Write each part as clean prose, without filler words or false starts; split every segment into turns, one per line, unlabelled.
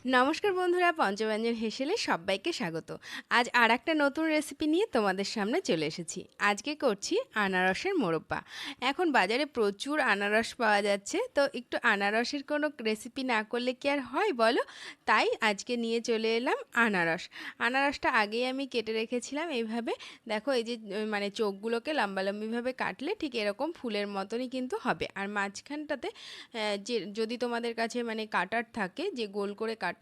নমস্কার বন্ধুরা, পঞ্চব্যঞ্জন হেসেলে সবাইকে স্বাগত। আজ আর একটা নতুন রেসিপি নিয়ে তোমাদের সামনে চলে এসেছি। আজকে করছি আনারসের মোরব্বা। এখন বাজারে প্রচুর আনারস পাওয়া যাচ্ছে, তো একটু আনারসের কোনো রেসিপি না করলে কি আর হয় বলো? তাই আজকে নিয়ে চলে এলাম আনারস। আনারসটা আগেই আমি কেটে রেখেছিলাম এইভাবে। দেখো, এই যে মানে চোখগুলোকে লম্বালম্বিভাবে কাটলে ঠিক এরকম ফুলের মতনই কিন্তু হবে। আর মাঝখানটাতে যে যদি তোমাদের কাছে মানে কাটার থাকে, যে গোল করে কাটার,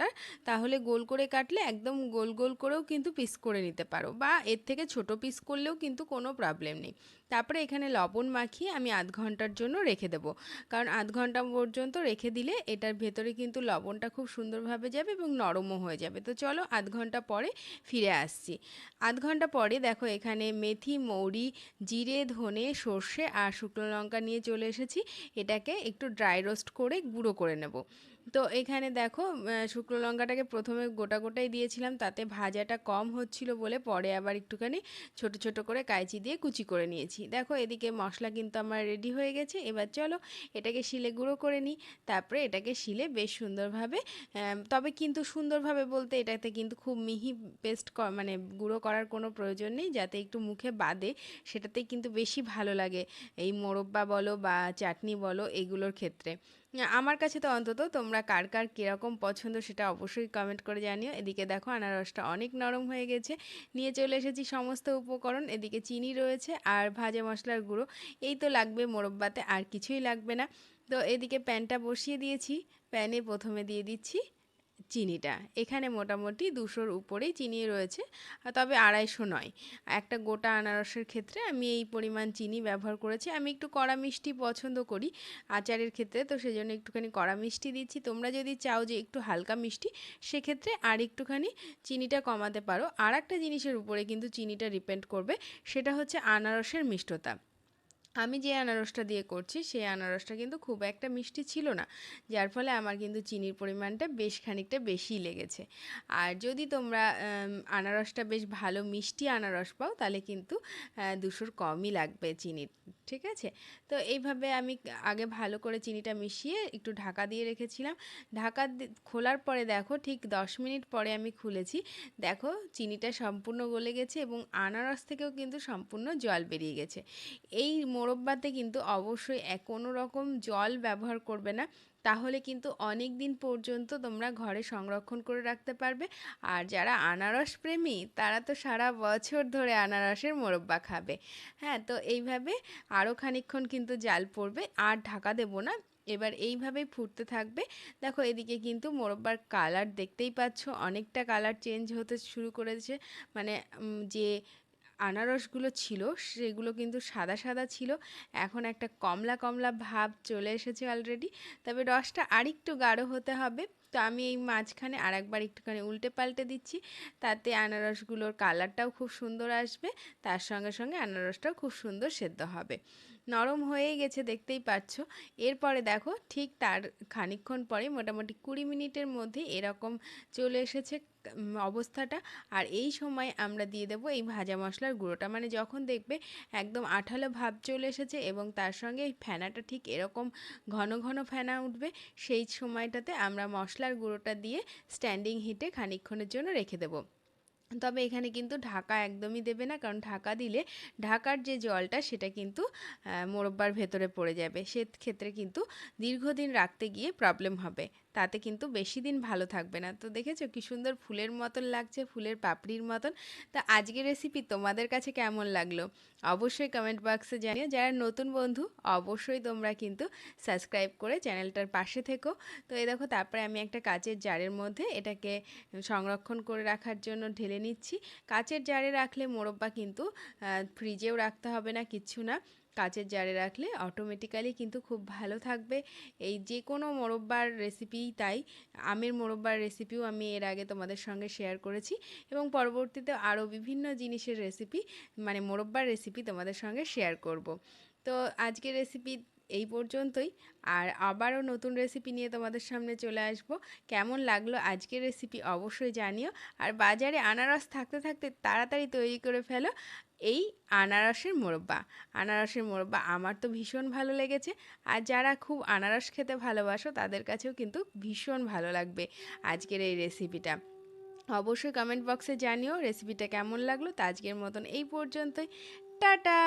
তাহলে গোল করে কাটলে একদম গোল গোল করেও কিন্তু পিস করে নিতে পারো, বা এর থেকে ছোট পিস করলেও কিন্তু কোনো প্রবলেম নেই। তারপরে এখানে লবণ মাখিয়ে আমি আধ ঘন্টার জন্য রেখে দেবো, কারণ আধ ঘন্টা পর্যন্ত রেখে দিলে এটার ভেতরে কিন্তু লবণটা খুব সুন্দরভাবে যাবে এবং নরমও হয়ে যাবে। তো চলো আধ ঘন্টা পরে ফিরে আসছি। আধ ঘন্টা পরে দেখো, এখানে মেথি, মৌরি, জিরে, ধনে, সর্ষে আর শুকনো লঙ্কা নিয়ে চলে এসেছি। এটাকে একটু ড্রাই রোস্ট করে গুঁড়ো করে নেব। তো এখানে দেখো, শুকনো লঙ্কাটাকে প্রথমে গোটা গোটাই দিয়েছিলাম, তাতে ভাজাটা কম হচ্ছিল বলে পরে আবার একটুখানি ছোট ছোট করে কাইচি দিয়ে কুচি করে নিয়েছি। দেখো, এদিকে মশলা কিন্তু আমার রেডি হয়ে গেছে। এবার চলো এটাকে শিলে গুঁড়ো করে নিই। তারপরে এটাকে শিলে বেশ সুন্দরভাবে, তবে কিন্তু সুন্দরভাবে বলতে এটাতে কিন্তু খুব মিহি পেস্ট মানে গুঁড়ো করার কোনো প্রয়োজন নেই, যাতে একটু মুখে বাদে সেটাতেই কিন্তু বেশি ভালো লাগে এই মোরব্বা বলো বা চাটনি বলো এগুলোর ক্ষেত্রে। আমার কাছে তো অন্তত, তোমরা কার কার কীরকম পছন্দ সেটা অবশ্যই কমেন্ট করে জানিও। এদিকে দেখো, আনারসটা অনেক নরম হয়ে গেছে। নিয়ে চলে এসেছি সমস্ত উপকরণ। এদিকে চিনি রয়েছে আর ভাজা মশলার গুঁড়ো। এই তো লাগবে মোরব্বাতে, আর কিছুই লাগবে না। তো এদিকে প্যানটা বসিয়ে দিয়েছি। প্যানে প্রথমে দিয়ে দিচ্ছি চিনিটা। এখানে মোটামুটি 200-র উপরেই চিনি রয়েছে, তবে 250 নয়। একটা গোটা আনারসের ক্ষেত্রে আমি এই পরিমাণ চিনি ব্যবহার করেছি। আমি একটু কড়া মিষ্টি পছন্দ করি আচারের ক্ষেত্রে, তো সেজন্য একটুখানি কড়া মিষ্টি দিচ্ছি। তোমরা যদি চাও যে একটু হালকা মিষ্টি, সেক্ষেত্রে আর একটুখানি চিনিটা কমাতে পারো। আর একটা জিনিসের উপরে কিন্তু চিনিটা ডিপেন্ড করবে, সেটা হচ্ছে আনারসের মিষ্টতা। আমি যে আনারসটা দিয়ে করছি সেই আনারসটা কিন্তু খুব একটা মিষ্টি ছিল না, যার ফলে আমার কিন্তু চিনির পরিমাণটা বেশ খানিকটা বেশিই লেগেছে। আর যদি তোমরা আনারসটা বেশ ভালো মিষ্টি আনারস পাও, তাহলে কিন্তু 200-র কমই লাগবে চিনির। ঠিক আছে? তো এইভাবে আমি আগে ভালো করে চিনিটা মিশিয়ে একটু ঢাকা দিয়ে রেখেছিলাম। খোলার পরে দেখো, ঠিক 10 মিনিট পরে আমি খুলেছি। দেখো, চিনিটা সম্পূর্ণ গলে গেছে এবং আনারস থেকেও কিন্তু সম্পূর্ণ জল বেরিয়ে গেছে। এই মোরব্বাতে কিন্তু অবশ্যই কোনো রকম জল ব্যবহার করবে না, তাহলে কিন্তু অনেক দিন পর্যন্ত তোমরা ঘরে সংরক্ষণ করে রাখতে পারবে। আর যারা আনারস প্রেমী, তারা তো সারা বছর ধরে আনারসের মোরব্বা খাবে। হ্যাঁ, তো এইভাবে আরও খানিকক্ষণ কিন্তু জাল পড়বে, আর ঢাকা দেবো না। এবার এইভাবেই ফুটতে থাকবে। দেখো, এদিকে কিন্তু মোরব্বার কালার দেখতেই পাচ্ছ, অনেকটা কালার চেঞ্জ হতে শুরু করেছে। মানে যে আনারসগুলো ছিল সেগুলো কিন্তু সাদা সাদা ছিল, এখন একটা কমলা কমলা ভাব চলে এসেছে অলরেডি। তবে রসটা আরেকটু গাঢ় হতে হবে। তো আমি এই মাঝখানে আর একবার একটুখানি উল্টে পাল্টে দিচ্ছি, তাতে আনারসগুলোর কালারটাও খুব সুন্দর আসবে, তার সঙ্গে সঙ্গে আনারসটাও খুব সুন্দর সেদ্ধ হবে। নরম হয়েই গেছে দেখতেই পাচ্ছ। এরপরে দেখো, ঠিক তার খানিকক্ষণ পরে, মোটামুটি 20 মিনিটের মধ্যে এরকম চলে এসেছে অবস্থাটা। আর এই সময় আমরা দিয়ে দেবো এই ভাজা মশলার গুঁড়োটা। মানে যখন দেখবে একদম আঠালো ভাব চলে এসেছে এবং তার সঙ্গে এই ফেনাটা ঠিক এরকম ঘন ঘন ফেনা উঠবে, সেই সময়টাতে আমরা মশলার গুঁড়োটা দিয়ে স্ট্যান্ডিং হিটে খানিকক্ষণের জন্য রেখে দেবো। তবে এখানে কিন্তু ঢাকা একদমই দেবে না, কারণ ঢাকা দিলে ঢাকার যে জলটা সেটা কিন্তু মোরব্বার ভেতরে পড়ে যাবে। সেক্ষেত্রে কিন্তু দীর্ঘদিন রাখতে গিয়ে প্রবলেম হবে, তাতে কিন্তু বেশি দিন ভালো থাকবে না। তো দেখেছো কি সুন্দর ফুলের মতন লাগছে, ফুলের পাপড়ির মতন। তা আজকের রেসিপি তোমাদের কাছে কেমন লাগলো অবশ্যই কমেন্ট বক্সে জানিও। যারা নতুন বন্ধু, অবশ্যই তোমরা কিন্তু সাবস্ক্রাইব করে চ্যানেলটার পাশে থেকো। তো এই দেখো, তারপরে আমি একটা কাচের জারের মধ্যে এটাকে সংরক্ষণ করে রাখার জন্য ঢেলে নিচ্ছি। কাচের জারে রাখলে মোরব্বা কিন্তু ফ্রিজেও রাখতে হবে না, কিচ্ছু না। কাচের জারে রাখলে অটোমেটিক্যালি কিন্তু খুব ভালো থাকবে। এই যে কোনো মোরব্বার রেসিপিই তাই। আমের মোরব্বার রেসিপিও আমি এর আগে তোমাদের সঙ্গে শেয়ার করেছি, এবং পরবর্তীতে আরও বিভিন্ন জিনিসের রেসিপি, মানে মোরব্বার রেসিপি তোমাদের সঙ্গে শেয়ার করব। তো আজকের রেসিপি এই পর্যন্তই। আর আবারও নতুন রেসিপি নিয়ে তোমাদের সামনে চলে আসব। কেমন লাগলো আজকের রেসিপি অবশ্যই জানিও। আর বাজারে আনারস থাকতে থাকতে তাড়াতাড়ি তৈরি করে ফেলো এই আনারসের মোরব্বা। আনারসের মোরব্বা আমার তো ভীষণ ভালো লেগেছে। আর যারা খুব আনারস খেতে ভালোবাসো তাদের কাছেও কিন্তু ভীষণ ভালো লাগবে আজকের এই রেসিপিটা। অবশ্যই কমেন্ট বক্সে জানিও রেসিপিটা কেমন লাগলো। তা আজকের মতন এই পর্যন্তই। টাটা।